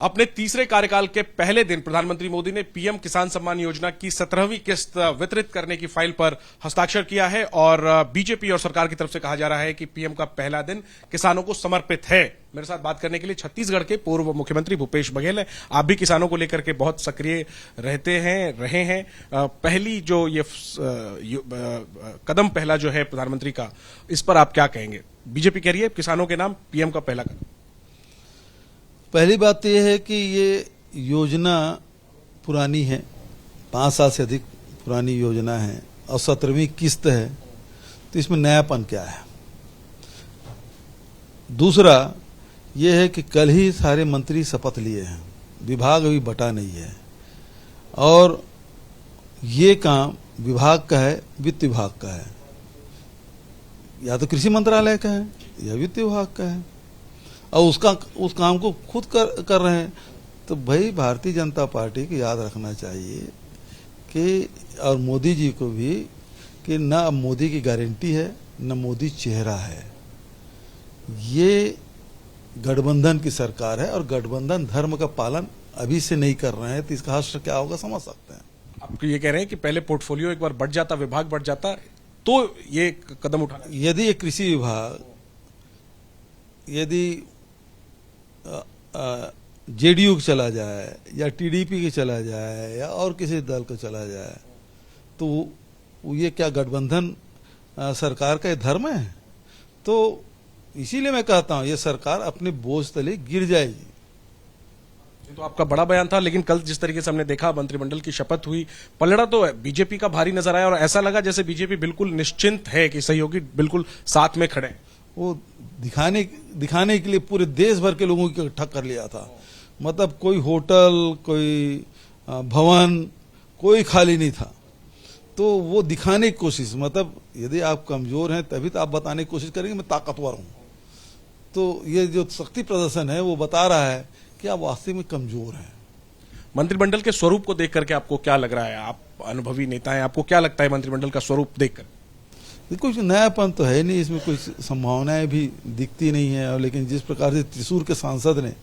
अपने तीसरे कार्यकाल के पहले दिन प्रधानमंत्री मोदी ने पीएम किसान सम्मान योजना की 17वीं किस्त वितरित करने की फाइल पर हस्ताक्षर किया है और बीजेपी और सरकार की तरफ से कहा जा रहा है कि पीएम का पहला दिन किसानों को समर्पित है। मेरे साथ बात करने के लिए छत्तीसगढ़ के पूर्व मुख्यमंत्री भूपेश बघेल हैं। आप भी किसानों को लेकर के बहुत सक्रिय रहे हैं। पहली जो ये कदम पहला जो है प्रधानमंत्री का, इस पर आप क्या कहेंगे? बीजेपी कह रही है किसानों के नाम पीएम का पहला कदम। पहली बात यह है कि ये योजना पुरानी है, 5 साल से अधिक पुरानी योजना है और 17वीं किस्त है, तो इसमें नयापन क्या है? दूसरा ये है कि कल ही सारे मंत्री शपथ लिए हैं, विभाग अभी बटा नहीं है और ये काम विभाग का है, वित्त विभाग का है, या तो कृषि मंत्रालय का है या वित्त विभाग का है और उस काम को खुद कर रहे हैं। तो भाई भारतीय जनता पार्टी को याद रखना चाहिए कि, और मोदी जी को भी, कि न मोदी की गारंटी है न मोदी चेहरा है। ये गठबंधन की सरकार है और गठबंधन धर्म का पालन अभी से नहीं कर रहे हैं, तो इसका हश्र क्या होगा समझ सकते हैं। आप ये कह रहे हैं कि पहले पोर्टफोलियो एक बार बढ़ जाता, विभाग बढ़ जाता, तो ये कदम उठाना। यदि ये कृषि विभाग यदि जेडीयू को चला जाए या टीडीपी के चला जाए या और किसी दल को चला जाए, तो ये क्या गठबंधन सरकार का धर्म है? तो इसीलिए मैं कहता हूं ये सरकार अपने बोझ तले गिर जाएगी। तो आपका बड़ा बयान था, लेकिन कल जिस तरीके से हमने देखा मंत्रिमंडल की शपथ हुई, पलड़ा तो बीजेपी का भारी नजर आया और ऐसा लगा जैसे बीजेपी बिल्कुल निश्चिंत है कि सहयोगी बिल्कुल साथ में खड़े हैं। वो दिखाने के लिए पूरे देश भर के लोगों को इकट्ठा कर लिया था। मतलब कोई होटल, कोई भवन, कोई खाली नहीं था। तो वो दिखाने की कोशिश, मतलब यदि आप कमजोर हैं तभी तो आप बताने की कोशिश करेंगे मैं ताकतवर हूं। तो ये जो शक्ति प्रदर्शन है वो बता रहा है कि आप वास्तव में कमजोर हैं। मंत्रिमंडल के स्वरूप को देख करके आपको क्या लग रहा है? आप अनुभवी नेता हैं, आपको क्या लगता है मंत्रिमंडल का स्वरूप देखकर? कुछ नयापन तो है नहीं, इसमें कुछ संभावनाएं भी दिखती नहीं है। और लेकिन जिस प्रकार से त्रिशूर के सांसद ने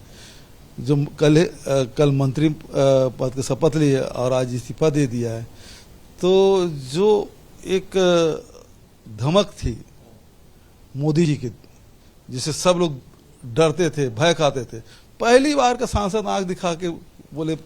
जो कल मंत्री पद के शपथ लिए और आज इस्तीफा दे दिया है, तो जो एक धमक थी मोदी जी की, जिसे सब लोग डरते थे, भय खाते थे, पहली बार का सांसद आंख दिखा के बोले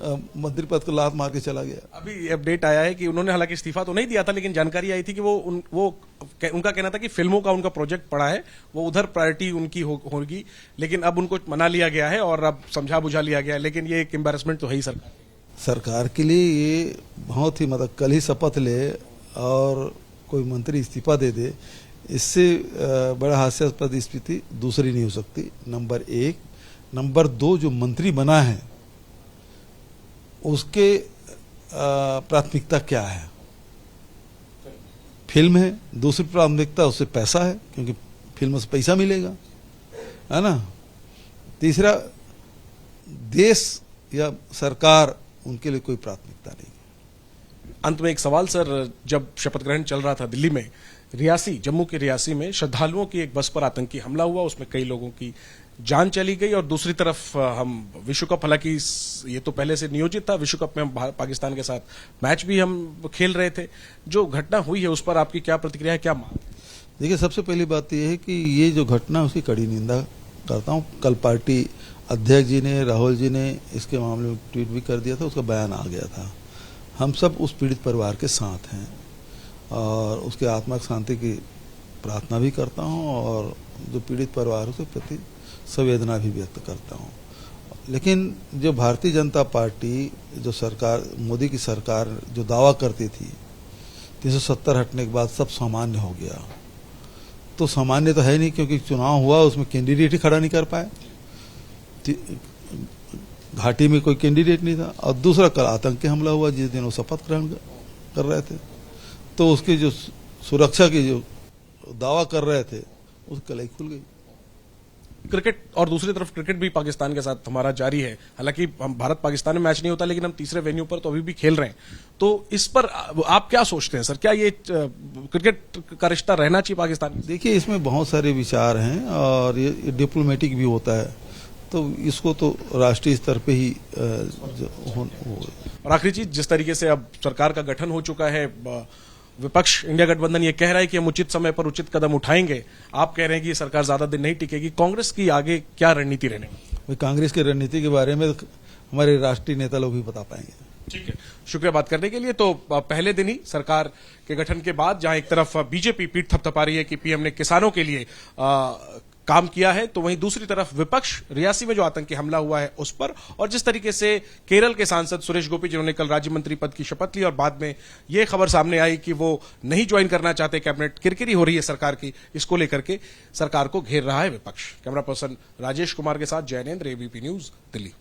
मंत्री पद को लात मार के चला गया। अभी अपडेट आया है कि उन्होंने हालांकि इस्तीफा तो नहीं दिया था, लेकिन जानकारी आई थी कि उनका कहना था कि फिल्मों का उनका प्रोजेक्ट पड़ा है, वो उधर प्रायोरिटी उनकी होगी, लेकिन अब उनको मना लिया गया है और अब समझा बुझा लिया गया है। लेकिन ये एक एम्बैरेसमेंट तो है ही सरकार के लिए। ये बहुत ही, मतलब कल ही शपथ ले और कोई मंत्री इस्तीफा दे दे, इससे बड़ा हास्यास्पद स्थिति दूसरी नहीं हो सकती। नंबर 1। नंबर 2, जो मंत्री बना है उसके प्राथमिकता क्या है? फिल्म है। दूसरी प्राथमिकता उससे पैसा है, क्योंकि फिल्म से पैसा मिलेगा, है ना। तीसरा, देश या सरकार, उनके लिए कोई प्राथमिकता नहीं। अंत में एक सवाल सर, जब शपथ ग्रहण चल रहा था दिल्ली में, जम्मू के रियासी में श्रद्धालुओं की एक बस पर आतंकी हमला हुआ, उसमें कई लोगों की जान चली गई और दूसरी तरफ हम विश्व कप, हालांकि ये तो पहले से नियोजित था, विश्व कप में हम पाकिस्तान के साथ मैच भी हम खेल रहे थे। जो घटना हुई है उस पर आपकी क्या प्रतिक्रिया है, क्या मांग? देखिए, सबसे पहली बात यह है कि ये जो घटना, उसकी कड़ी निंदा करता हूँ। कल पार्टी अध्यक्ष जी ने, राहुल जी ने इसके मामले में ट्वीट भी कर दिया था, उसका बयान आ गया था। हम सब उस पीड़ित परिवार के साथ हैं और उसके आत्मा की शांति की प्रार्थना भी करता हूँ और जो पीड़ित परिवारों के प्रति संवेदना भी व्यक्त करता हूँ। लेकिन जो भारतीय जनता पार्टी, जो सरकार, मोदी की सरकार जो दावा करती थी 370 हटने के बाद सब सामान्य हो गया, तो सामान्य तो है नहीं, क्योंकि चुनाव हुआ उसमें कैंडिडेट ही खड़ा नहीं कर पाए, घाटी में कोई कैंडिडेट नहीं था। और दूसरा, कल आतंकी हमला हुआ जिस दिन वो शपथ ग्रहण कर रहे थे, तो उसकी जो सुरक्षा की जो दावा कर रहे थे उसकी कलाई खुल गई। क्रिकेट, और दूसरी तरफ क्रिकेट भी पाकिस्तान के साथ हमारा जारी है। हालांकि हम भारत पाकिस्तान में मैच नहीं होता, लेकिन हम तीसरे वेन्यू पर तो अभी भी खेल रहे हैं। तो इस पर आप क्या सोचते हैं सर? क्या ये क्रिकेट का रिश्ता रहना चाहिए पाकिस्तान? देखिए, इसमें बहुत सारे विचार हैं और ये डिप्लोमेटिक भी होता है। तो इसको तो राष्ट्रीय स्तर पे ही और आखिरी चीज, जिस तरीके से अब सरकार का गठन हो चुका है, विपक्ष इंडिया गठबंधन ये कह रहा है कि हम उचित समय पर उचित कदम उठाएंगे, आप कह रहे हैं कि ये सरकार ज्यादा दिन नहीं टिकेगी, कांग्रेस की आगे क्या रणनीति रहने वाली? कांग्रेस की रणनीति के बारे में हमारे राष्ट्रीय नेता लोग भी बता पाएंगे। ठीक है, शुक्रिया बात करने के लिए। तो पहले दिन ही सरकार के गठन के बाद जहां एक तरफ बीजेपी पीठ थपथपा रही है कि पीएम ने किसानों के लिए काम किया है, तो वहीं दूसरी तरफ विपक्ष रियासी में जो आतंकी हमला हुआ है उस पर, और जिस तरीके से केरल के सांसद सुरेश गोपी जिन्होंने कल राज्य मंत्री पद की शपथ ली और बाद में यह खबर सामने आई कि वो नहीं ज्वाइन करना चाहते, कैबिनेट किरकिरी हो रही है सरकार की, इसको लेकर के सरकार को घेर रहा है विपक्ष। कैमरा पर्सन राजेश कुमार के साथ जयनेंद्र, एबीपी न्यूज, दिल्ली।